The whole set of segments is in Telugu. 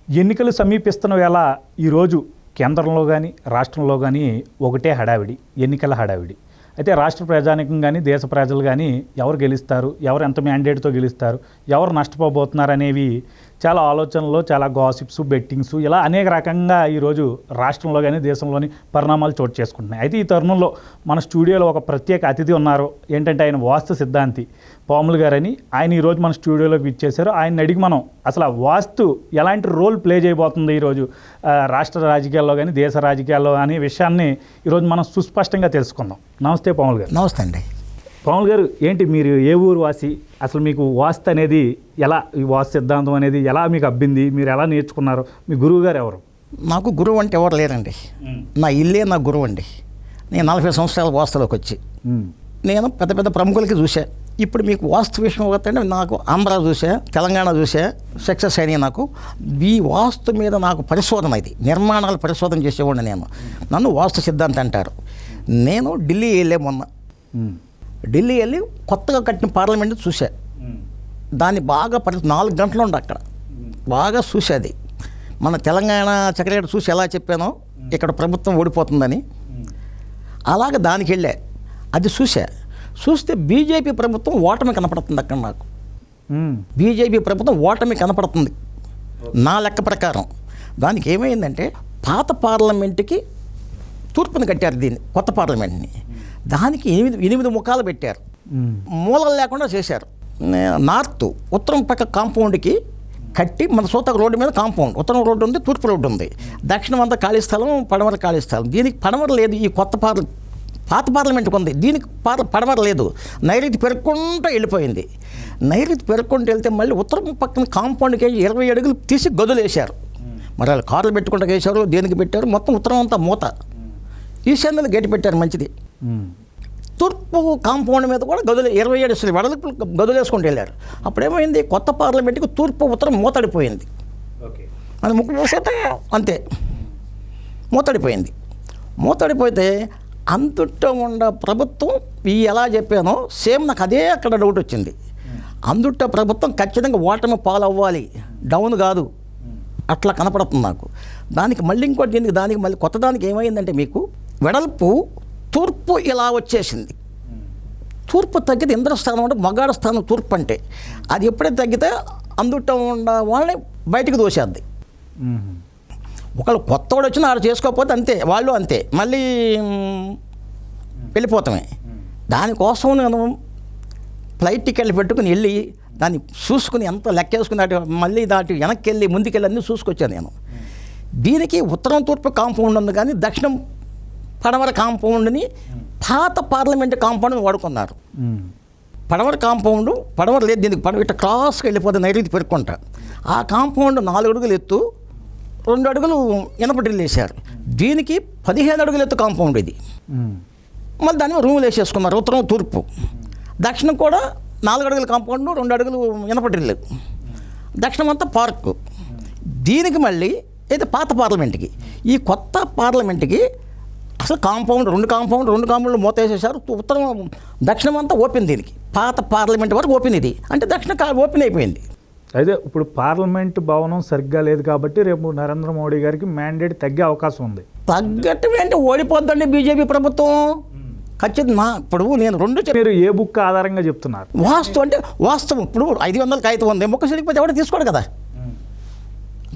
ఎన్నికలు సమీపిస్తున్న వేళ ఈరోజు కేంద్రంలో కానీ రాష్ట్రంలో కానీ ఒకటే హడావిడి, ఎన్నికల హడావిడి. అయితే రాష్ట్ర ప్రజానికం కానీ దేశ ప్రజలు కానీ ఎవరు గెలుస్తారు, ఎవరు ఎంత మ్యాండేట్తో గెలుస్తారు, ఎవరు నష్టపోబోతున్నారు అనేవి చాలా ఆలోచనలు, చాలా గాసిప్స్, బెట్టింగ్స్ ఇలా అనేక రకంగా ఈరోజు రాష్ట్రంలో కానీ దేశంలోని పరిణామాలు చోటు చేసుకుంటున్నాయి. అయితే ఈ తరుణంలో మన స్టూడియోలో ఒక ప్రత్యేక అతిథి ఉన్నారు. ఏంటంటే ఆయన వాస్తు సిద్ధాంతి పాములు గారని. ఆయన ఈరోజు మన స్టూడియోలోకి ఇచ్చేశారు. ఆయన అడిగి మనం అసలు ఆ వాస్తు ఎలాంటి రోల్ ప్లే చేయబోతుంది ఈరోజు రాష్ట్ర రాజకీయాల్లో కానీ దేశ రాజకీయాల్లో అనే విషయాన్ని ఈరోజు మనం సుస్పష్టంగా తెలుసుకుందాం. నమస్తే పాములు గారు. నమస్తే అండి. పాములు గారు, ఏంటి మీరు ఏ ఊరు వాసి? అసలు మీకు వాస్తు అనేది ఎలా, ఈ వాస్తు సిద్ధాంతం అనేది ఎలా మీకు అబ్బింది, మీరు ఎలా నేర్చుకున్నారు? మీ గురువు గారు ఎవరు? నాకు గురువు అంటే ఎవరు లేరండి. నా ఇల్లే నా గురువు అండి. నేను 40 సంవత్సరాల వాస్తులోకి వచ్చి నేను పెద్ద పెద్ద ప్రముఖులకి చూసా. ఇప్పుడు మీకు వాస్తు విషయం అవుతుంటే నాకు ఆంధ్ర చూసా, తెలంగాణ చూసా, సక్సెస్ అయినాయి. నాకు ఈ వాస్తు మీద నాకు పరిశోధన, ఇది నిర్మాణాలు పరిశోధన చేసేవాడిని నేను. నన్ను వాస్తు సిద్ధాంతం అంటారు. నేను ఢిల్లీ వెళ్ళే మొన్న ఢిల్లీ వెళ్ళి కొత్తగా కట్టిన పార్లమెంట్ చూసా. దాన్ని బాగా 4 గంటలు ఉండి అక్కడ బాగా చూసేది. మన తెలంగాణ సెక్రటరీ చూసి ఎలా చెప్పానో ఇక్కడ ప్రభుత్వం ఓడిపోతుందని, అలాగే దానికి వెళ్ళా. అది చూస్తే బీజేపీ ప్రభుత్వం ఓటమి కనపడుతుంది అక్కడ. నాకు బీజేపీ ప్రభుత్వం ఓటమి కనపడుతుంది నా లెక్క ప్రకారం. దానికి ఏమైందంటే పాత పార్లమెంటుకి తూర్పుని కట్టారు, దీన్ని కొత్త పార్లమెంట్ని. దానికి 8 ముఖాలు పెట్టారు, మూలలు లేకుండా చేశారు. నార్త్ ఉత్తరం పక్క కాంపౌండ్కి కట్టి మన సోతక రోడ్డు మీద కాంపౌండ్, ఉత్తరం రోడ్డు ఉంది, తూర్పు రోడ్డు ఉంది, దక్షిణం అంతా ఖాళీ స్థలం, పడమర ఖాళీ స్థలం. దీనికి పడమర లేదు. ఈ కొత్త పాత పార్లమెంట్కి ఉంది, దీనికి పడమర లేదు. నైరుతి పెరుక్కుంటూ వెళ్ళిపోయింది. నైరుతి పెరుక్కుంటూ వెళ్తే మళ్ళీ ఉత్తరం పక్కన కాంపౌండ్కి 20 అడుగులు తీసి గదులు వేశారు. మరి వాళ్ళు కార్లు పెట్టుకుంటూ వేశారు, దేనికి పెట్టారు, మొత్తం ఉత్తరం అంతా మూత. ఈశాన్యంలో గేటు పెట్టారు, మంచిది. తూర్పు కాంపౌండ్ మీద కూడా గదులు 27 అసలు వెడల్పు గదులు వేసుకుంటూ వెళ్ళారు. అప్పుడేమైంది, కొత్త పార్లమెంట్కి తూర్పు ఉత్తరం మూతడిపోయింది. మన ముక్కు మూసేస్తే అంతే, మూతడిపోతే అందుట్లో ఉన్న ప్రభుత్వం ఎలా చెప్పానో సేమ్ నాకు అదే అక్కడ డౌట్ వచ్చింది. అందుట్లో ప్రభుత్వం ఖచ్చితంగా ఓటమి పాలవ్వాలి, డౌన్ కాదు, అట్లా కనపడుతుంది నాకు. దానికి మళ్ళీ ఇంకోటి, దానికి మళ్ళీ కొత్త దానికి ఏమైందంటే మీకు వెడల్పు తూర్పు ఇలా వచ్చేసింది. తూర్పు తగ్గితే ఇంద్రస్థానం అంటే మగాడ స్థానం తూర్పు అంటే. అది ఎప్పుడైతే తగ్గితే అందుట్లో ఉన్న వాళ్ళని బయటకు దోసేద్ది. ఒకళ్ళు కొత్తవాడు వచ్చినా ఆడ చేసుకోకపోతే అంతే, వాళ్ళు అంతే, మళ్ళీ వెళ్ళిపోతామే. దానికోసం నేను ఫ్లైట్ టికెట్లు పెట్టుకుని వెళ్ళి దాన్ని చూసుకుని ఎంత లెక్కేసుకుని మళ్ళీ దాటి వెనక్కి వెళ్ళి ముందుకెళ్ళి అన్నీ చూసుకొచ్చాను నేను. దీనికి ఉత్తరం తూర్పు కాంపౌండ్ ఉంది, కానీ దక్షిణం పడమర కాంపౌండ్ని పాత పార్లమెంట్ కాంపౌండ్ని వాడుకున్నారు. పడమర లేదు, దీనికి ఇట్లా క్రాస్గా వెళ్ళిపోతుంది, నైరుతి పెరుక్కుంటా. ఆ కాంపౌండ్ 4 అడుగులు ఎత్తు, 2 అడుగులు ఇనపటిల్లు వేశారు. దీనికి 15 అడుగులు ఎత్తు కాంపౌండ్ ఇది. మళ్ళీ దాన్ని రూములు వేసేసుకున్నారు, ఉత్తరం తూర్పు. దక్షిణం కూడా 4 అడుగుల కాంపౌండ్, 2 అడుగులు ఇనపటిల్లు. దక్షిణం అంతా పార్కు. దీనికి మళ్ళీ అయితే పాత పార్లమెంట్కి, ఈ కొత్త పార్లమెంట్కి అసలు రెండు కాంపౌండ్లు మూత వేసేసారు. ఉత్తరం దక్షిణం అంతా ఓపెన్. దీనికి పాత పార్లమెంట్ వరకు ఓపెన్, ఇది అంటే దక్షిణ ఓపెన్ అయిపోయింది. అయితే ఇప్పుడు పార్లమెంట్ భవనం సరిగ్గా లేదు కాబట్టి రేపు నరేంద్ర మోడీ గారికి మ్యాండేట్ తగ్గే అవకాశం ఉంది. తగ్గటం అంటే ఓడిపోద్దండి బీజేపీ ప్రభుత్వం ఖచ్చితంగా. ఇప్పుడు నేను మీరు ఏ బుక్ ఆధారంగా చెప్తున్నారు? వాస్తు అంటే వాస్తవం. ఇప్పుడు 500 కాగితం ఉంది, మొక్క సరిగిపోతే ఎవడో తీసుకోడు కదా.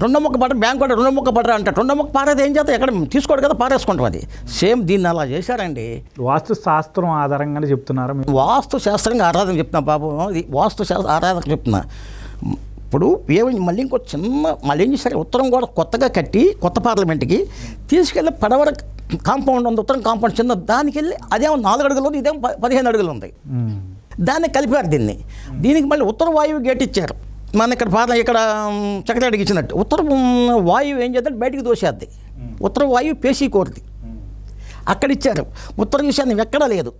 2 మొక్క పట్ట బ్యాంక్ కూడా 2 మొక్క పట్టరా అంటే 2 మొక్క పారేది ఏం చేత ఎక్కడ తీసుకోడు కదా, పారేసుకుంటాం. అది సేమ్ దీన్ని అలా చేశారండి. వాస్తు శాస్త్రం ఆధారంగానే చెప్తున్నారు? వాస్తు శాస్త్రంగా ఆరాధన చెప్తున్నా బాబు, ఇది వాస్తు శాస్త్ర ఆరాధన చెప్తున్నా. ఇప్పుడు ఏమైంది, మళ్ళీ ఇంకో మళ్ళీ ఏం చేశారు, ఉత్తరం కూడా కొత్తగా కట్టి కొత్త పార్లమెంట్కి తీసుకెళ్ళి పడవర కాంపౌండ్ ఉంది, ఉత్తరం కాంపౌండ్ చిన్న, దానికి వెళ్ళి అదేమో 4 అడుగులు ఉంది, ఇదేమో 15 అడుగులు ఉంది. దాన్ని కలిపారు దీనికి మళ్ళీ ఉత్తర వాయువు గేట్ ఇచ్చారు. మన ఇక్కడ సెక్రటరీకి ఇచ్చినట్టు ఉత్తర వాయువు ఏం చేద్దాం బయటికి దోసేద్ది. ఉత్తర వాయువు పేసీ కోరిది అక్కడ ఇచ్చారు. ఉత్తర ఈశాన్యం ఎక్కడా లేదు,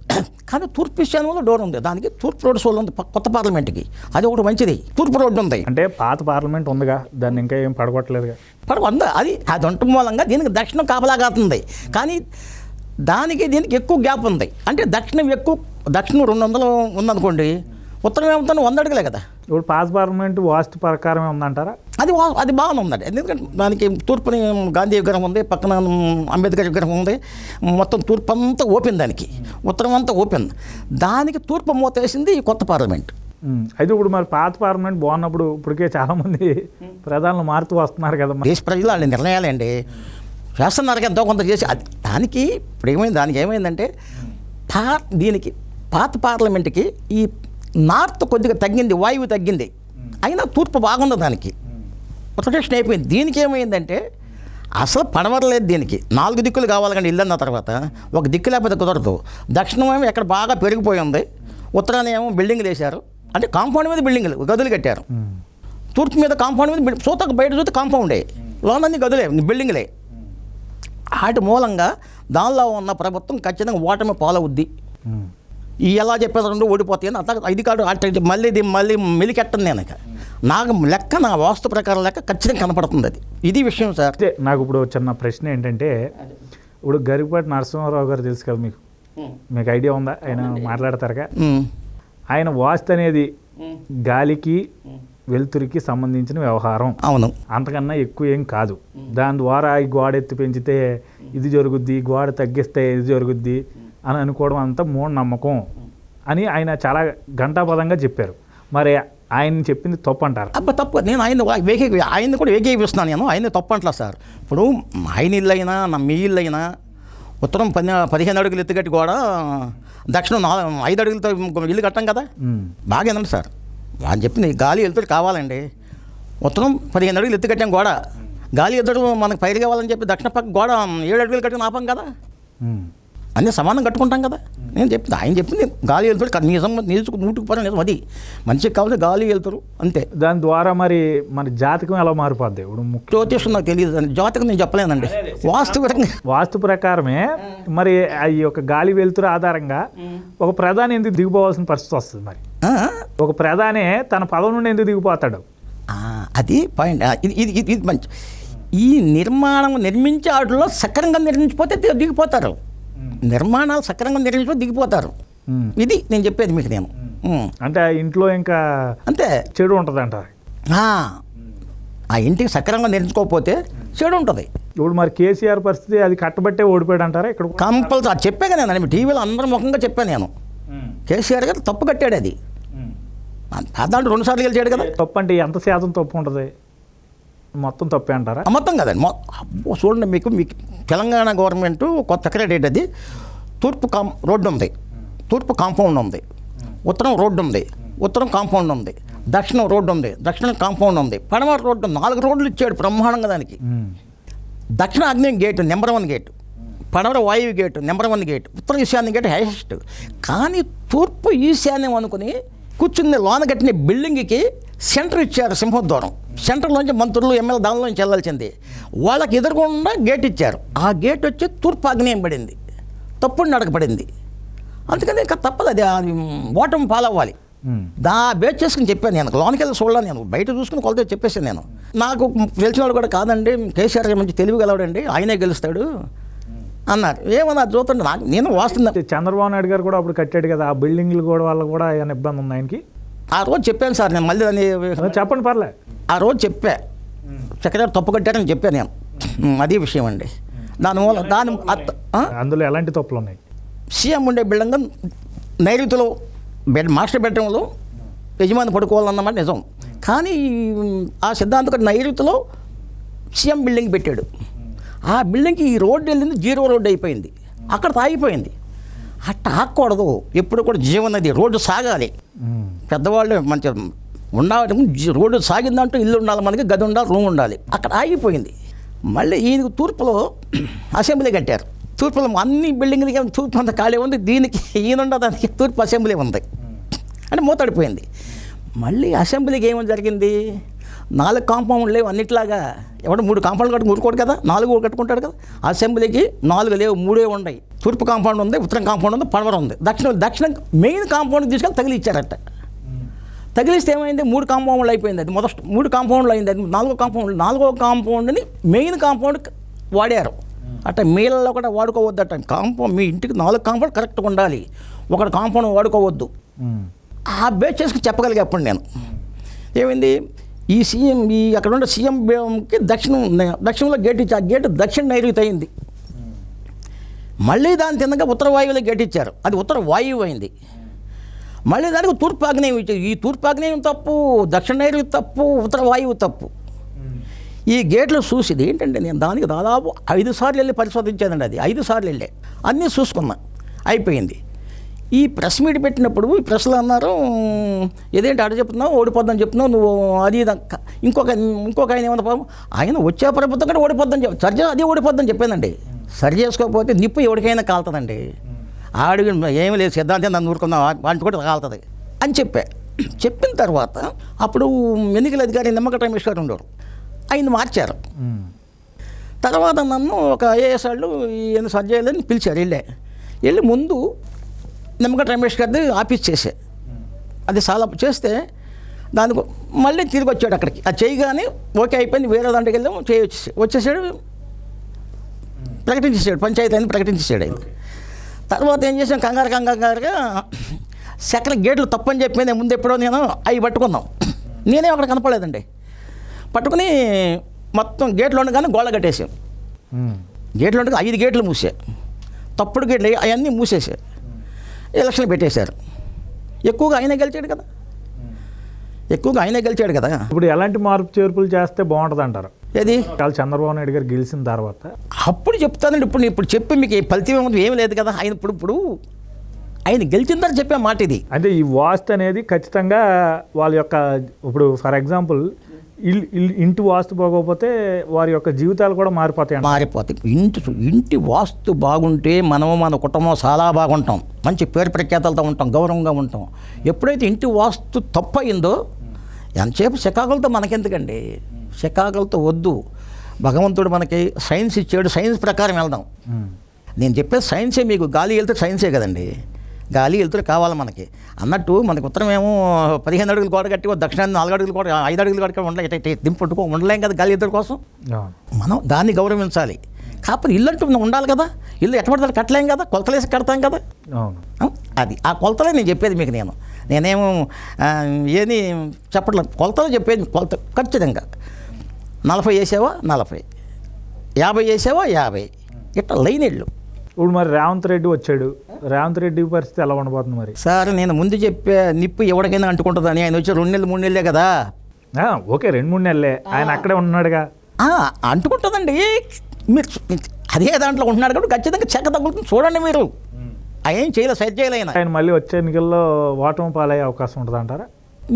కానీ తూర్పు ఈశాన్యంలో డోర్ ఉంది. దానికి తూర్పు రోడ్డు సోల్ ఉంది కొత్త పార్లమెంట్కి, అది ఒకటి మంచిది. తూర్పు రోడ్డు ఉంది అంటే పాత పార్లమెంట్ ఉందిగా, దాన్ని ఇంకా ఏం పడగొట్టలేదుగా. అది ఉండటం మూలంగా దీనికి దక్షిణం కాపలాగాతుంది, కానీ దీనికి ఎక్కువ గ్యాప్ ఉంది. అంటే దక్షిణం 200 ఉందనుకోండి, ఉత్తరం ఏమవుతాను 100 అడుగులే కదా. ఇప్పుడు పాత పార్లమెంట్ వాస్తు ప్రకారమే ఉందంటారా? అది బాగానే ఉందండి. ఎందుకంటే దానికి తూర్పుని గాంధీ విగ్రహం ఉంది, పక్కన అంబేద్కర్ విగ్రహం ఉంది, మొత్తం తూర్పు అంతా ఓపెన్, దానికి ఉత్తరం అంతా ఓపెన్. దానికి తూర్పు మూత వేసింది ఈ కొత్త పార్లమెంట్. అయితే ఇప్పుడు మరి పాత పార్లమెంట్ బాగున్నప్పుడు ఇప్పటికే చాలామంది ప్రధానులు మారుతూ వస్తున్నారు కదా. దేశ ప్రజలు వాళ్ళ నిర్ణయాలండి చేస్తున్నారు, ఎంతో కొంత చేసి దానికి ఇప్పుడు దానికి ఏమైందంటే దీనికి పాత పార్లమెంట్కి ఈ నార్త్ కొద్దిగా తగ్గింది, వాయువు తగ్గింది, అయినా తూర్పు బాగుంది, దానికి ప్రొటెక్షన్ అయిపోయింది. దీనికి ఏమైందంటే అసలు పడవరలేదు, దీనికి 4 దిక్కులు కావాలి కానీ ఇల్లు అన్న తర్వాత ఒక దిక్కు లేకపోతే కుదరదు. దక్షిణం ఏమో ఎక్కడ బాగా పెరిగిపోయి ఉంది, ఉత్తరాన్ని ఏమో బిల్డింగ్లు వేశారు, అంటే కాంపౌండ్ మీద బిల్డింగ్లు గదులు కట్టారు. తూర్పు మీద కాంపౌండ్ మీద చూతకు బయట చూస్తే కాంపౌండే, లోనన్నీ గదులే బిల్డింగ్లే. వాటి మూలంగా దానిలో ఉన్న ప్రభుత్వం ఖచ్చితంగా ఓటమి పాలవుద్ది. ఎలా చెప్పేది 2 ఓడిపోతాయని అంత ఇది కాదు. మళ్ళీ మెలికెట్టను నేను. నాకు లెక్క, నా వాస్తు ప్రకారం లెక్క ఖచ్చితంగా కనపడుతుంది. ఇది విషయం సార్. అంటే నాకు ఇప్పుడు చిన్న ప్రశ్న ఏంటంటే, ఇప్పుడు గరికపాటి నరసింహారావు గారు తెలుసు కదా మీకు ఐడియా ఉందా? ఆయన మాట్లాడతారుగా. ఆయన వాస్తు అనేది గాలికి వెలుతురికి సంబంధించిన వ్యవహారం. అవును, అంతకన్నా ఎక్కువ ఏం కాదు. దాని ద్వారా ఈ గోడ ఎత్తి పెంచితే ఇది జరుగుద్ది, గోడ తగ్గిస్తే ఇది జరుగుద్ది అని అనుకోవడం అంతా మూఢనమ్మకం అని ఆయన చాలా ఘంటాపదంగా చెప్పారు. మరి ఆయన చెప్పింది తప్పు అంటారు? తప్పు. నేను ఆయన్ని కూడా వేగేపిస్తున్నాను. నేను ఆయన తప్పు అంటలా సార్. ఇప్పుడు ఆయన ఇల్లు అయినా మీ ఇల్లు అయినా ఉత్తరం 15 అడుగులు ఎత్తుగట్టి గోడ, దక్షిణం 5 అడుగులతో ఇల్లు కట్టాం కదా. బాగా ఏనండి సార్, అని చెప్పింది గాలి వెళ్తుడు కావాలండి. ఉత్తరం 15 అడుగులు ఎత్తు కట్టాం గోడ, గాలి ఎదురు మనకు పైరు కావాలని చెప్పి దక్షిణ పక్క గోడ 7 అడుగులు కట్టుకుని ఆపం కదా, అన్నీ సమానం కట్టుకుంటాం కదా. నేను చెప్పింది ఆయన చెప్పింది గాలి వెళ్తుడు నిజం, నూటికి పరం నిజం. అది మంచిగా కావాలి, గాలి వెళ్తురు అంతే. దాని ద్వారా మరి మన జాతకం ఎలా మారిపోద్ది? ఇప్పుడు జ్యోతిషం నాకు తెలియదు, జాతకం నేను చెప్పలేనండి. వాస్తు ప్రకారమే మరి ఈ యొక్క గాలి వెలుతురు ఆధారంగా ఒక ప్రధాని ఎందుకు దిగిపోవాల్సిన పరిస్థితి వస్తుంది? మరి ఒక ప్రధాని తన పదవి నుండి ఎందుకు దిగిపోతాడు? అది పాయింట్. ఇది మంచి. ఈ నిర్మించే వాటిలో సక్రంగా నిర్మించిపోతే దిగిపోతారు. నిర్మాణాలు సక్రంగా నిర్మించిపోతే దిగిపోతారు. ఇది నేను చెప్పేది మీకు. నేను అంటే ఇంట్లో ఇంకా అంతే చెడు ఉంటుంది అంటారు. ఆ ఇంటికి సక్రంగా నిర్మించుకోకపోతే చెడు ఉంటుంది. ఇప్పుడు మరి కేసీఆర్ పరిస్థితి అది కట్టబట్టే ఓడిపోయాడు అంటారా? ఇక్కడ కంపల్సరీ అది చెప్పాగా నేను టీవీలో అందరి ముఖంగా చెప్పాను నేను. కేసీఆర్ గారు తప్పు కట్టాడు, అది దాంట్లో 2 సార్లు గెలిచాడు కదా. తప్పు అంటే ఎంత శాతం తప్పు ఉంటుంది? మొత్తం తప్పే అంటారా? మొత్తం కదండి. చూడండి, మీకు తెలంగాణ గవర్నమెంట్ కొత్త సెక్రటరేట్, అది తూర్పు రోడ్డు ఉంది, తూర్పు కాంపౌండ్ ఉంది, ఉత్తరం రోడ్డు ఉంది, ఉత్తరం కాంపౌండ్ ఉంది, దక్షిణం రోడ్డు ఉంది, దక్షిణం కాంపౌండ్ ఉంది, పడమర రోడ్డు 4 రోడ్లు ఇచ్చాడు బ్రహ్మాండంగా దానికి. దక్షిణ ఆగ్నేయం గేటు నెంబర్ 1 గేటు, పడమర వాయువు గేటు నెంబర్ 1 గేటు, ఉత్తర ఈశాన్య గేటు హైయెస్ట్. కానీ తూర్పు ఈశాన్యం అనుకుని కూర్చుని లోన కట్టిన బిల్డింగ్కి సెంటర్ ఇచ్చారు, సింహద్వారం. సెంటర్లోంచి మంత్రులు ఎమ్మెల్యే దానిలోంచి వెళ్ళాల్సింది. వాళ్ళకి ఎదురుకుండా గేట్ ఇచ్చారు. ఆ గేట్ వచ్చి తూర్పు ఆగ్నేయం పడింది, తప్పుడు నడకపడింది. అందుకని ఇంకా తప్పదు, అది ఓటమి పాలవ్వాలి. బేస్ చేసుకుని చెప్పాను నేను. లోనికి వెళ్ళి చూడాలి, నేను బయట చూసుకుని కొలత చెప్పేసాను నేను. నాకు తెలిసిన వాళ్ళు కూడా కాదండి, కేసీఆర్ మంచి తెలివి గలవాడండి, ఆయనే గెలుస్తాడు అన్నారు. ఏమన్నా చూడండి, నేను వాస్తున్నా. చంద్రబాబు నాయుడు గారు కూడా అప్పుడు కట్టాడు కదా, ఆ బిల్డింగ్లు కూడా వల్ల కూడా ఏమైనా ఇబ్బంది ఉంది ఆయనకి? ఆ రోజు చెప్పాను సార్ నేను. మళ్ళీ దాన్ని చెప్పండి, పర్లే. ఆ రోజు చెప్పా, సెక్రటరీ తప్పు కట్టారని చెప్పాను నేను. అది విషయం అండి. అందులో ఎలాంటి తప్పులు ఉన్నాయి? సీఎం ఉండే బిల్డింగ్ నైరుతిలో మాస్టర్ బెడ్రూమ్లో యజమాని పడుకోవాలన్నమాట నిజం. కానీ ఆ సిద్ధాంతం నైరుతిలో సీఎం బిల్డింగ్ పెట్టాడు. ఆ బిల్డింగ్కి ఈ రోడ్డు వెళ్ళింది 0 రోడ్డు అయిపోయింది, అక్కడ ఆగిపోయింది. అట్ట ఆగకూడదు, ఎప్పుడు కూడా జీవనది, రోడ్డు సాగాలి. పెద్దవాళ్ళు మంచి ఉండాలి, రోడ్డు సాగిందంటూ ఇల్లు ఉండాలి, మనకి గది ఉండాలి, రూమ్ ఉండాలి. అక్కడ ఆగిపోయింది. మళ్ళీ ఈయనకు తూర్పులో అసెంబ్లీ కట్టారు. తూర్పులో అన్ని బిల్డింగ్లకి తూర్పు అంత ఖాళీ ఉంది, దీనికి ఈయనుండ దానికి తూర్పు అసెంబ్లీ ఉంది అంటే మూతడిపోయింది. మళ్ళీ అసెంబ్లీకి ఏమని జరిగింది, 4 కాంపౌండ్ లేవు అన్నిట్లాగా. ఎవడు 3 కాంపౌండ్లు కట్టుకోడు కదా, 4 కట్టుకుంటాడు కదా. అసెంబ్లీకి 4 లేవు, 3 ఉన్నాయి. తూర్పు కాంపౌండ్ ఉంది, ఉత్తరం కాంపౌండ్ ఉంది, పడమర ఉంది, దక్షిణం మెయిన్ కాంపౌండ్కి తీసుకెళ్ళి తగిలిచ్చారట. తగిలిస్తే ఏమైంది, 3 కాంపౌండ్లు అయిపోయింది. అది మొదటి 3 కాంపౌండ్లు అయింది. అది 4వ కాంపౌండ్ని మెయిన్ కాంపౌండ్ వాడారు. అట్లా మీలలో కూడా వాడుకోవద్దట. మీ ఇంటికి 4 కాంపౌండ్ కరెక్ట్గా ఉండాలి, ఒకటి కాంపౌండ్ వాడుకోవద్దు. ఆ బేస్ చేసుకుని చెప్పగలిగా అప్పుడు నేను. ఏమైంది, ఈ సీఎం అక్కడ ఉన్న సీఎంకి దక్షిణంలో గేట్ ఇచ్చి ఆ గేట్ దక్షిణ నైరుతి అయింది. మళ్ళీ దాని తిన్నగా ఉత్తర వాయువులో గేట్ ఇచ్చారు, అది ఉత్తర వాయువు అయింది. మళ్ళీ దానికి తూర్పు ఆగ్నేయం ఇచ్చారు, ఈ తూర్పు ఆగ్నేయం తప్పు, దక్షిణ నైరుతి తప్పు, ఉత్తర వాయువు తప్పు. ఈ గేట్లు చూసిది ఏంటంటే నేను దానికి దాదాపు 5 సార్లు వెళ్ళి పరిశోధించానండి. అది 5 సార్లు వెళ్ళే అన్నీ చూసుకున్నా, అయిపోయింది. ఈ ప్రెస్ మీట్ పెట్టినప్పుడు ఈ ప్రెస్లో అన్నారు, ఏదేంటి అడ చెప్తున్నావు, ఓడిపోద్దని చెప్తున్నావు నువ్వు, అది ఇంకొక ఆయన ఏమన్నా పాపం ఆయన వచ్చే ప్రభుత్వం కూడా ఓడిపోద్దని చెప్పి సరి అదే ఓడిపోద్దని చెప్పానండి. సరి చేసుకోకపోతే నిప్పు ఎవరికైనా కాలుతుందండి. ఆడికి ఏమీ లేదు, సిద్ధాంతం నన్ను ఊరుకుందాం వాటి కూడా కాలుతుంది అని చెప్పిన తర్వాత అప్పుడు ఎన్నికల అధికారి నిమ్మగడ్డ రమేష్ గారు ఉండేవారు, ఆయన మార్చారు. తర్వాత నన్ను ఒక ఐఏఎస్ వాళ్ళు ఈయన సరి చేయాలని పిలిచారు. వెళ్ళి ముందు నిమ్మగడ్డ రమేష్ గారిది ఆఫీస్ చేసే, అది చాలా చేస్తే దానికి మళ్ళీ తిరిగి వచ్చాడు అక్కడికి. అది చేయగానే ఓకే అయిపోయింది, వేరే దాంట్లోకి వెళ్ళాము, వచ్చేసాడు, ప్రకటించేసాడు, పంచాయతీ అని ప్రకటించేసాడు ఆయన. తర్వాత ఏం చేసాం, కంగారుగా సెకండ్ గేట్లు తప్పని చెప్పింది ముందు ఎప్పుడో నేను అవి పట్టుకున్నాం. నేనే అక్కడ కనపడలేదండి. పట్టుకుని మొత్తం గేట్లు ఉండగానే గోళ్ళ కట్టేసాం. గేట్లు ఉండగా 5 గేట్లు మూసా, తప్పుడు గేట్లు అవన్నీ మూసేసారు. ఎలక్షన్లు పెట్టేశారు. ఎక్కువగా ఆయనే గెలిచాడు కదా. ఇప్పుడు ఎలాంటి మార్పు చేర్పులు చేస్తే బాగుంటుంది అంటారు? ఏది చంద్రబాబు నాయుడు గారు గెలిచిన తర్వాత అప్పుడు చెప్తానండి. ఇప్పుడు చెప్పి మీకు ఫలితం ఏమి లేదు కదా. ఆయన ఇప్పుడు ఆయన గెలిచిన తర్వాత చెప్పే మాట ఇది. అంటే ఈ వాస్తు అనేది ఖచ్చితంగా వాళ్ళ యొక్క, ఇప్పుడు ఫర్ ఎగ్జాంపుల్ ఇంటి వాస్తు బాగోకపోతే వారి యొక్క జీవితాలు కూడా మారిపోతాయి. ఇంటి వాస్తు బాగుంటే మనము మన కుటుంబం చాలా బాగుంటాం, మంచి పేరు ప్రఖ్యాతలతో ఉంటాం, గౌరవంగా ఉంటాం. ఎప్పుడైతే ఇంటి వాస్తు తప్పు అయిందో ఎంతసేపు శకాకులతో మనకెందుకండి, శకాకులతో వద్దు. భగవంతుడు మనకి సైన్స్ ఇచ్చాడు, సైన్స్ ప్రకారం వెళ్దాం. నేను చెప్పేది సైన్సే, మీకు గాలి వెళ్తే సైన్సే కదండి. గాలి వెళ్తురు కావాలి మనకి అన్నట్టు. మనకి ఉత్తరం ఏమో 15 అడుగులు గోడ కట్టి, దక్షిణాన్ని 4 అడుగులు గోడ, 5 అడుగులు గోడ దింపుట్టుకో ఉండలేం కదా గాలి వెళ్తురు కోసం. మనం దాన్ని గౌరవించాలి. కాకపోతే ఇల్లు అంటూ ఉండాలి కదా. ఇల్లు ఎట్టబడతాడు కట్టలేం కదా, కొలతలేసి కడతాం కదా. అది ఆ కొలతలే నేను చెప్పేది మీకు. నేనేమో ఏది చెప్పట్లేదు, కొలతలు చెప్పేది. కొలత ఖచ్చితంగా 40 వేసావా 40, 50 వేసావా 50, ఇట్లా లైన్ ఇళ్ళు. ఇప్పుడు మరి రేవంత్ రెడ్డి వచ్చాడు, రేవంత్ రెడ్డి పరిస్థితి ఎలా ఉండబోతుంది మరి? సార్ నేను ముందు చెప్పే నిప్పు ఎవరికైనా అంటుకుంటుందని. ఆయన వచ్చి 2 నెలలు 3 నెలలే కదా. ఓకే 2-3 నెలలే, ఆయన అక్కడే ఉన్నాడుగా. అంటుకుంటుందండి. మీరు అదే దాంట్లో ఉంటున్నాడు కాబట్టి ఖచ్చితంగా చెక్క తగ్గుతుంది. చూడండి మీరు, ఏం చేయలేదు, సరి చేయలేదు. ఆయన మళ్ళీ వచ్చే ఎన్నికల్లో ఓటమి పాలయ్యే అవకాశం ఉంటుంది అంటారా?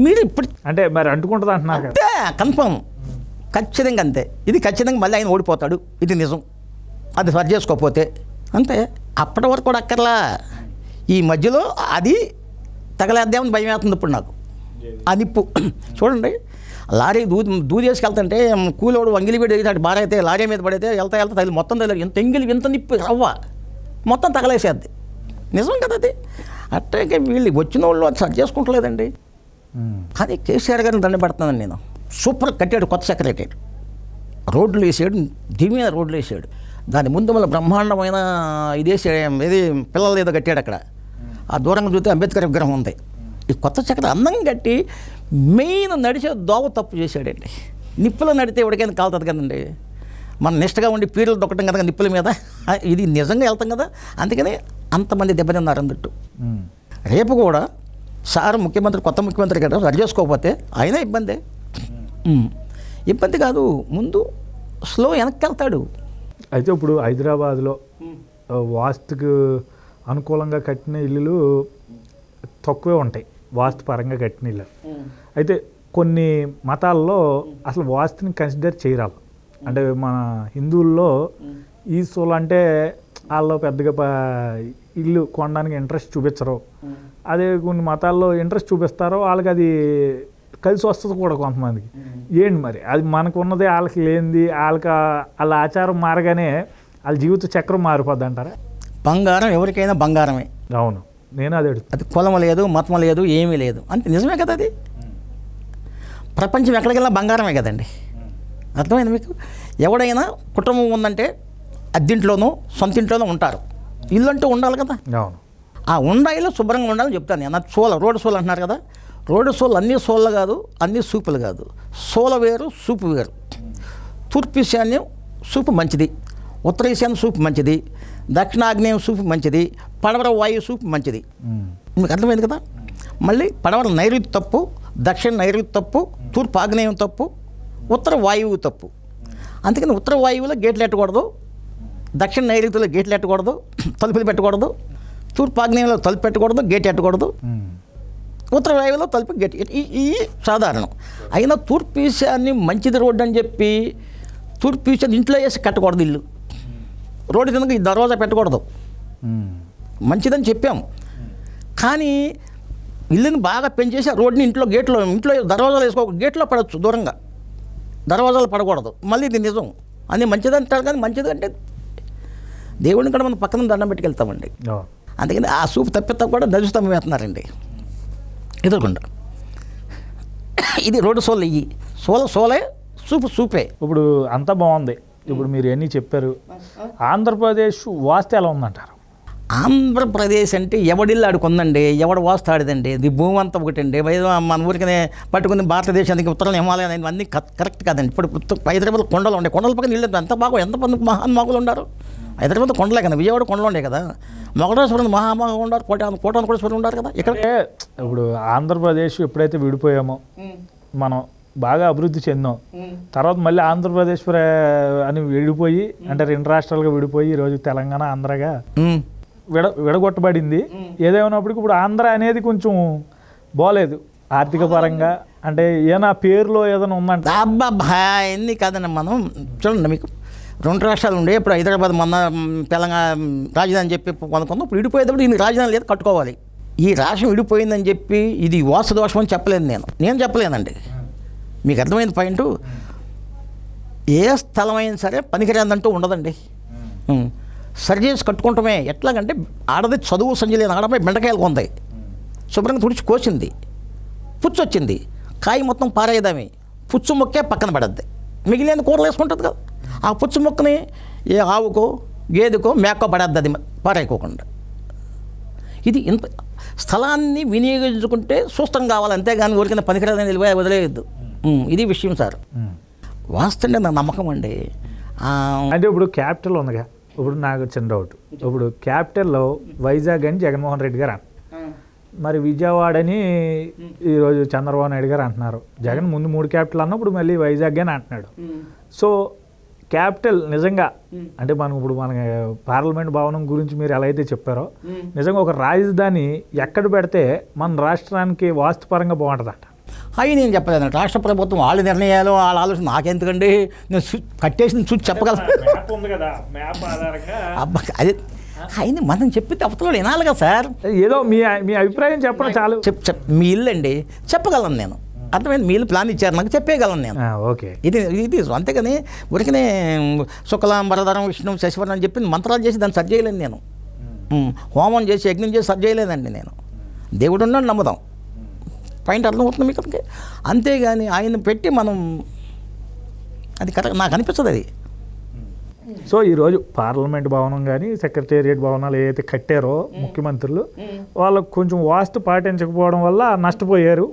మీరు ఇప్పుడు అంటే మరి అంటుకుంటుంది అంటున్నారు అంతే, కన్ఫర్మ్, ఖచ్చితంగా అంతే. ఇది ఖచ్చితంగా మళ్ళీ ఆయన ఓడిపోతాడు, ఇది నిజం. అది సరి చేసుకోకపోతే అంతే. అప్పటి వరకు కూడా అక్కర్లా. ఈ మధ్యలో అది తగలేద్దామని భయం వేస్తుంది ఇప్పుడు నాకు. ఆ నిప్పు చూడండి, లారీ దూదేసుకెళ్తుంటే కూలోడు వంగిలి పెట్టి అటు బాగా అయితే లారీ మీద పడితే వెళ్తా తగిలి మొత్తం తగిలి ఎంత నిప్పు రవ్వ మొత్తం తగలేసేద్ది. నిజం కదా అది. అట్టే వీళ్ళు వచ్చిన వాళ్ళు అది సరి చేసుకుంటలేదండి. కానీ కేసీఆర్ గారిని దండపెడుతున్నాను నేను. సూపర్ కట్టాడు కొత్త సెక్రటరీ, రోడ్లు వేసాడు, దివ్యమైన రోడ్లు వేసాడు. దాని ముందు మళ్ళీ బ్రహ్మాండమైన ఇది పిల్లలు ఏదో కట్టాడు అక్కడ. ఆ దూరంగా చూస్తే అంబేద్కర్ విగ్రహం ఉంది. ఈ కొత్త చక్ర అందంగా కట్టి మెయిన్ నడిచే దోవ తప్పు చేశాడండి. నిప్పులో నడితే ఎవరికైనా కాలుతుంది కదండి. మనం నిష్టగా ఉండి పీడలు దొక్కటం కదా నిప్పుల మీద. ఇది నిజంగా వెళ్తాం కదా, అందుకని అంతమంది దెబ్బతిన్నారు అన్నట్టు. రేపు కూడా సార్ ముఖ్యమంత్రి, కొత్త ముఖ్యమంత్రి కదా, సరి చేసుకోకపోతే అయినా ఇబ్బంది కాదు, ముందు స్లో వెనక్కి వెళ్తాడు. అయితే ఇప్పుడు హైదరాబాద్లో వాస్తుకు అనుకూలంగా కట్టిన ఇల్లులు తక్కువే ఉంటాయి, వాస్తు పరంగా కట్టిన ఇల్లు. అయితే కొన్ని మతాల్లో అసలు వాస్తుని కన్సిడర్ చేయరాదు. అంటే మన హిందువుల్లో ఈశ్వరులు అంటే వాళ్ళు పెద్దగా ఇల్లు కొనడానికి ఇంట్రెస్ట్ చూపించరు. అదే కొన్ని మతాల్లో ఇంట్రెస్ట్ చూపిస్తారో వాళ్ళకి అది కలిసి వస్తుంది కూడా కొంతమందికి. ఏంటి మరి అది మనకు ఉన్నది వాళ్ళకి లేనిది, వాళ్ళ ఆచారం మారగానే వాళ్ళ జీవిత చక్రం మారిపోద్ది అంటారా? బంగారం ఎవరికైనా బంగారమే. అవును, నేను అదే అది కులం లేదు, మతం లేదు, ఏమీ లేదు, అంతే. నిజమే కదా అది. ప్రపంచం ఎక్కడికి వెళ్ళినా బంగారమే కదండి. అర్థమైంది మీకు? ఎవడైనా కుటుంబం ఉందంటే అద్దింట్లోనూ సొంత ఇంట్లోనూ ఉంటారు. ఇల్లు అంటూ ఉండాలి కదా. అవును, ఆ ఉండాయిలో శుభ్రంగా ఉండాలని చెప్తాను నేను. రోడ్డు సోల్ అంటున్నారు కదా, రోడ్డు సోళ్ళు అన్ని సోళ్ళు కాదు, అన్ని సూపులు కాదు. సోల వేరు, సూపు వేరు. తూర్పు ఈశాన్యం సూపు మంచిది, ఉత్తర ఈశాన్యం సూపు మంచిది, దక్షిణాగ్నేయం సూపు మంచిది, పడమర వాయు సూపు మంచిది. మీకు అర్థమైంది కదా. మళ్ళీ పడమర నైరుతి తప్పు, దక్షిణ నైరుతి తప్పు, తూర్పు ఆగ్నేయం తప్పు, ఉత్తర వాయువు తప్పు. అందుకని ఉత్తర వాయువులో గేట్లు ఎట్టకూడదు, దక్షిణ నైరుతిలో గేట్లు ఎట్టకూడదు, తలుపులు పెట్టకూడదు, తూర్పు ఆగ్నేయంలో తలుపు పెట్టకూడదు, గేట్ ఎట్టకూడదు, ఉత్తర వాయువులో తలుపు గేట్ ఈ సాధారణం. అయినా తూర్పు ఈశాన్యం మంచిది రోడ్డు అని చెప్పి తూర్పు ఈశాన్యం ఇంట్లో వేసి కట్టకూడదు. ఇల్లు రోడ్డు కిందకి ఈ దర్వాజా పెట్టకూడదు, మంచిదని చెప్పాం. కానీ ఇల్లుని బాగా పెంచేసి ఆ రోడ్ని ఇంట్లో దర్వాజాలు గేట్లో పడవచ్చు, దూరంగా దర్వాజాలు పడకూడదు. మళ్ళీ ఇది నిజం అని మంచిది అంటారు. కానీ మంచిది అంటే దేవుడిని కూడా మనం పక్కన దండం పెట్టుకెళ్తామండి. అందుకని ఆ సూపు తప్పితే కూడా నజుస్తంభం వేస్తున్నారండి ఎదురుకుండా. ఇది రోడ్డు సోలు, ఇవి సోలే, సూపు సూపే. ఇప్పుడు అంతా బాగుంది. ఇప్పుడు మీరు ఎన్ని చెప్పారు. ఆంధ్రప్రదేశ్ వాస్తు ఎలా ఉందంటారు? ఆంధ్రప్రదేశ్ అంటే ఎవడిల్లు ఆడుకుందండి, ఎవడు వాస్తు ఆడిదండి. ఇది భూమి అంతా ఒకటండి. మన ఊరికనే పట్టుకుని భారతదేశానికి ఉత్తరం హిమాలయాలు అన్నీ కరెక్ట్ కాదండి. ఇప్పుడు హైదరాబాద్ కొండలు ఉండే, కొండల పక్కన ఇల్లు ఎంత బాగా ఎంతమంది మహాన్మాగులు ఉన్నారు. హైదరాబాద్ కొండలే కదా, విజయవాడ కొండలు ఉండే కదా, మొగటేశ్వరం మహామాగా ఉన్నారు, కోటానుకోటేశ్వరం ఉన్నారు కదా. ఇక్కడ ఇప్పుడు ఆంధ్రప్రదేశ్ ఎప్పుడైతే విడిపోయామో మనం బాగా అభివృద్ధి చెందాం, తర్వాత మళ్ళీ ఆంధ్రప్రదేశ్ అని విడిపోయి అంటే రెండు రాష్ట్రాలుగా విడిపోయి ఈరోజు తెలంగాణ ఆంధ్రగా విడగొట్టబడింది. ఏదేమైనప్పటికీ ఇప్పుడు ఆంధ్ర అనేది కొంచెం బాగలేదు ఆర్థిక పరంగా. అంటే ఏనా పేరులో ఏదైనా ఉందంటే అబ్బా ఎన్ని కాదన్న. మనం చూడండి, మీకు రెండు రాష్ట్రాలు ఉండే, ఇప్పుడు హైదరాబాద్ మొన్న తెలంగాణ రాజధాని చెప్పి కొనుక్కుందాం. ఇప్పుడు విడిపోయేటప్పుడు ఈ రాజధాని లేదు, కట్టుకోవాలి. ఈ రాష్ట్రం విడిపోయిందని చెప్పి ఇది వాస్తు దోషం అని చెప్పలేదు నేను చెప్పలేనండి. మీకు అర్థమైన పాయింట్, ఏ స్థలమైనా సరే పనికిరాదంటూ ఉండదండి. సరి చేసి కట్టుకుంటామే. ఎట్లాగంటే ఆడది చదువు సంజలేని ఆడపై బెండకాయలు కొందాయి, శుభ్రంగా తుడిచి కోసింది, పుచ్చు వచ్చింది, కాయ మొత్తం పారేయదామి, పుచ్చు మొక్కే పక్కన పడద్ది, మిగిలిన కూరలు వేసుకుంటుంది కదా. ఆ పుచ్చు మొక్కని ఏ ఆవుకో గేదెకో మేకో పడద్ది, అది పారేయకోకుండా. ఇది ఇంత స్థలాన్ని వినియోగించుకుంటే సూస్తం కావాలి, అంతేగాని ఊరికైనా పనికిరాదని నిలిపోయి వదిలేయద్దు. ఇది విషయం సార్. వాస్తు అంటే నా నమ్మకం అండి. అంటే ఇప్పుడు క్యాపిటల్ ఉందిగా, ఇప్పుడు నాకు చిన్న డౌట్. ఇప్పుడు క్యాపిటల్లో వైజాగ్ అని జగన్మోహన్ రెడ్డి గారు మరి విజయవాడ అని ఈరోజు చంద్రబాబు నాయుడు గారు అంటున్నారు. జగన్ ముందు 3 క్యాపిటల్ అన్నప్పుడు మళ్ళీ వైజాగ్ అని అంటున్నాడు. సో క్యాపిటల్ నిజంగా అంటే మనం ఇప్పుడు మన పార్లమెంట్ భవనం గురించి మీరు ఎలా అయితే చెప్పారో, నిజంగా ఒక రాజధాని ఎక్కడ పెడితే మన రాష్ట్రానికి వాస్తుపరంగా బాగుంటుందంట. అవి నేను చెప్పలేను. రాష్ట్ర ప్రభుత్వం వాళ్ళ నిర్ణయాలు, వాళ్ళ ఆలోచన నాకెందుకండి. నేను కట్టేసి చూసి చెప్పగలను. అబ్బా అది అయినా మనం చెప్పితే అవతల వినాలి కదా సార్. ఏదో మీ అభిప్రాయం చెప్పడం చాలు. మీ ఇల్లు అండి చెప్పగలను నేను. అర్థమైంది. మీ ఇల్లు ప్లాన్ ఇచ్చారు నాకు, చెప్పేయగలను నేను. ఓకే, ఇది అంతేగాని ఉరికనే శుక్లాం వరదరం విష్ణు శశివరం అని చెప్పి మంత్రాలు చేసి దాన్ని సరి చేయలేను నేను. హోమం చేసి యజ్ఞం చేసి సరి చేయలేదండి నేను. దేవుడు ఉన్నాడు నమ్ముదాం. పాయింట్ అర్థమవుతుంది మీకు. అంతేగాని ఆయన పెట్టి మనం అది కరెక్ట్ నాకు అనిపిస్తుంది అది. సో ఈరోజు పార్లమెంట్ భవనం కానీ సెక్రటేరియట్ భవనాలు ఏదైతే కట్టారో ముఖ్యమంత్రులు, వాళ్ళకు కొంచెం వాస్తు పాటించకపోవడం వల్ల నష్టపోయారు.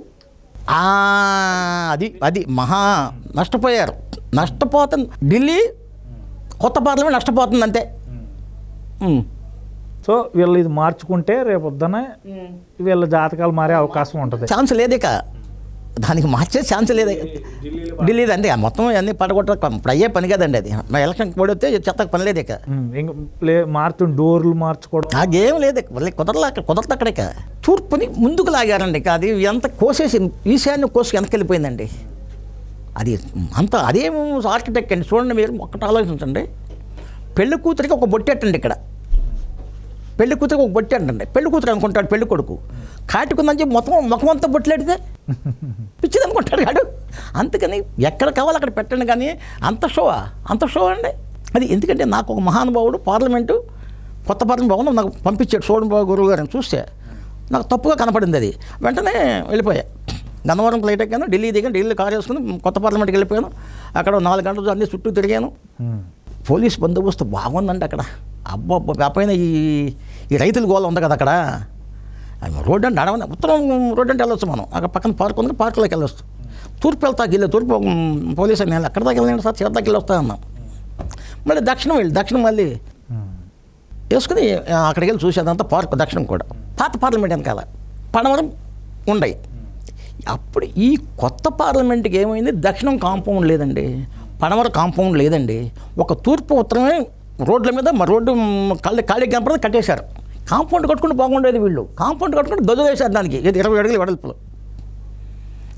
అది మహా నష్టపోయారు. నష్టపోతుంది ఢిల్లీ, కొత్త పార్లమెంట్ నష్టపోతుంది అంతే. సో వీళ్ళు ఇది మార్చుకుంటే రేపొద్దున వీళ్ళ జాతకాలు మారే అవకాశం ఉంటుంది. ఛాన్స్ లేదేక, దానికి మార్చే ఛాన్స్ లేదే. ఢిల్లీది అండి మొత్తం అన్నీ పడగొట్ట ఇప్పుడు అయ్యే పని కదండి అది. మా ఎలక్షన్ పడితే చెత్తకు పని లేదు ఇక. మారుతుంది డోర్లు మార్చుకోవడం నాకేం లేదు. కుదరదు అక్కడిక. తూర్పుని ముందుకు లాగారండి. అది ఎంత కోసేసి ఈశాన్య కోసి వెనకెళ్ళిపోయిందండి. అది అంత అదేమో ఆర్కిటెక్ట్ అండి. చూడండి మీరు ఒక్కటి ఆలోచించండి. పెళ్లి కూతురికి ఒక బొట్టెట్టండి ఇక్కడ. పెళ్లి కూతురికి ఒక బొట్టి అంటండి. పెళ్లి కూతురు అనుకుంటాడు పెళ్లి కొడుకు, కాటుకుందని చెప్పి మొత్తం ముఖం అంతా బొట్టలేడితే పిచ్చిది అనుకుంటాడు కాడు. అందుకని ఎక్కడ కావాలి అక్కడ పెట్టండి. కానీ అంత షో అండి అది. ఎందుకంటే నాకు ఒక మహానుభావుడు పార్లమెంటు కొత్త పార్లమెంట్ భవనం నాకు పంపించాడు సోడంబాబు గురువు గారిని. చూస్తే నాకు తప్పుగా కనపడింది అది. వెంటనే వెళ్ళిపోయా. గన్నవరం ఫ్లైట్ ఎక్కాను, ఢిల్లీ దిగాను, ఢిల్లీ కారు వేసుకుని కొత్త పార్లమెంట్కి వెళ్ళిపోయాను. అక్కడ 4 గంటలు అన్ని చుట్టూ తిరిగాను. పోలీస్ బందోబస్తు బాగుందండి అక్కడ. అబ్బా పైన ఈ రైతుల గోళ ఉంది కదా అక్కడ. రోడ్డు అంటే అడవని ఉత్తరం రోడ్డు అంటే వెళ్ళొచ్చు మనం అక్కడ పక్కన పార్క్ ఉంది, పార్కులోకి వెళ్ళొచ్చు. తూర్పు వెళ్తాకి తూర్పు పోలీసు నేను ఎక్కడ దాకా వెళ్ళాను సార్, చివరి దాకా వెళ్ళి వస్తా అన్నాం. మళ్ళీ దక్షిణం మళ్ళీ వేసుకుని అక్కడికి వెళ్ళి చూసేదంతా పార్క్ దక్షిణం కూడా పాత పార్లమెంట్ వెనకాల పడమరం ఉండయి. అప్పుడు ఈ కొత్త పార్లమెంట్కి ఏమైంది, దక్షిణం కాంపౌండ్ లేదండి, పడమర కాంపౌండ్ లేదండి, ఒక తూర్పు ఉత్తరమే రోడ్ల మీద రోడ్డు ఖాళీ కనపడదు కట్టేశారు. కాంపౌండ్ కట్టుకుంటే బాగుండేది, వీళ్ళు కాంపౌండ్ కట్టుకుంటే గదులు వేశారు దానికి, 20 అడుగులు వెడల్పులో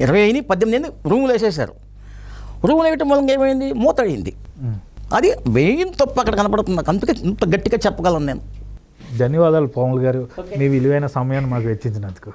20 18 రూములు వేసేసారు. రూములు వేయటం మూలంగా ఏమైంది, మూత అయింది. అది మెయిన్ తప్పు అక్కడ కనపడుతుంది నాకు, అందుకే ఇంత గట్టిగా చెప్పగలను నేను. ధన్యవాదాలు పాములు గారు, మీ విలువైన సమయాన్ని మాకు వెచ్చించినందుకు.